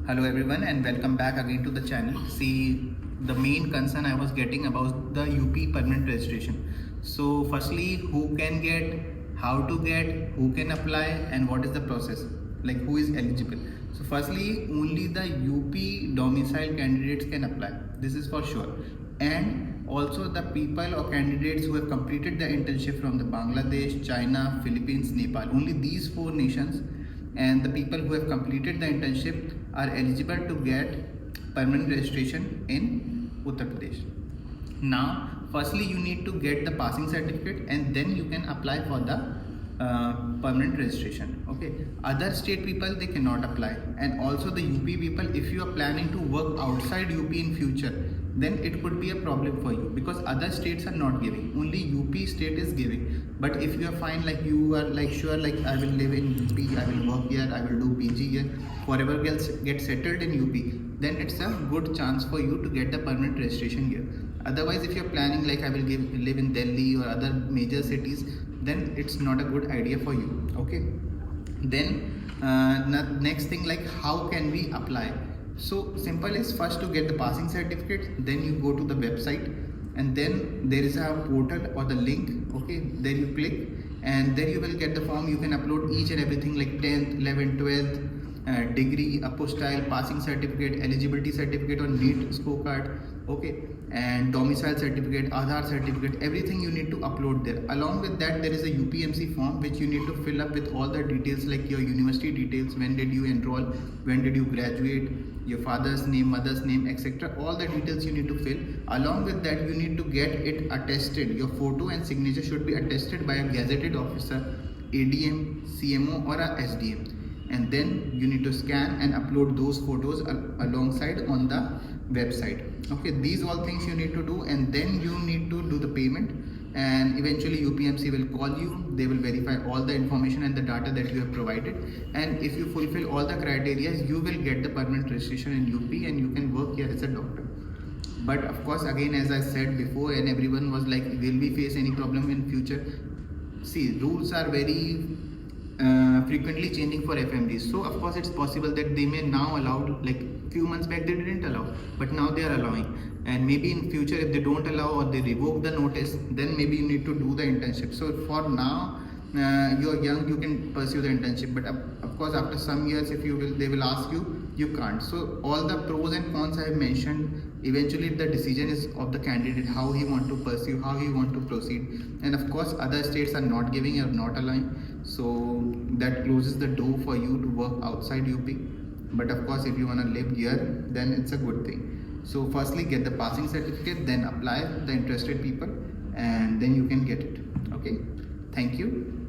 Hello everyone and welcome back again to the channel. See, the main concern I was getting about the UP permanent registration. So firstly, who can get, how to get, who can apply, and what is the process, like who is eligible. So firstly, only the UP domicile candidates can apply, this is for sure. And also the people or candidates who have completed the internship from the Bangladesh, China, Philippines, Nepal, only these four nations and the people who have completed the internship are eligible to get permanent registration in Uttar Pradesh. Now, firstly, you need to get the passing certificate and then you can apply for the permanent registration. Okay, other state people, they cannot apply, and also the UP people, if you are planning to work outside UP in future, then it could be a problem for you because other states are not giving, only UP state is giving. But if you are fine, like you are like sure, like I will live in UP, I will work here, I will do PG here, forever get settled in UP, then it's a good chance for you to get the permanent registration here. Otherwise, if you're planning like I will live in Delhi or other major cities, then it's not a good idea for you. Okay, then next thing, like how can we apply? So simple is, first to get the passing certificate, then you go to the website and then there is a portal or the link. Okay, there you click and there you will get the form. You can upload each and everything like 10th, 11th, 12th, degree, apostille, passing certificate, eligibility certificate or NEET scorecard. Okay, and domicile certificate, Aadhaar certificate, everything you need to upload there. Along with that, there is a UPMC form which you need to fill up with all the details like your university details, when did you enroll, when did you graduate, your father's name, mother's name, etc. All the details you need to fill. Along with that, you need to get it attested. Your photo and signature should be attested by a gazetted officer, ADM, CMO or a SDM. And then you need to scan and upload those photos alongside on the website. Okay, these all things you need to do, and then you need to do the payment, and eventually UPMC will call you. They will verify all the information and the data that you have provided, and if you fulfill all the criteria, you will get the permanent registration in UP and you can work here as a doctor. But of course, again, as I said before, and everyone was like, will we face any problem in future? See, rules are very frequently changing for FMDs. So of course it's possible that they may now allow, like few months back they didn't allow, but now they are allowing. And maybe in future if they don't allow or they revoke the notice, then maybe you need to do the internship. So for now, you're young, you can pursue the internship, but of course after some years, if you will, they will ask you, you can't. So all the pros and cons I have mentioned, eventually the decision is of the candidate, how he want to pursue, how he want to proceed. And of course other states are not giving or not allowing, so that closes the door for you to work outside UP. But of course if you want to live here, then it's a good thing. So firstly get the passing certificate, then apply, the interested people, and then you can get it. Okay, thank you.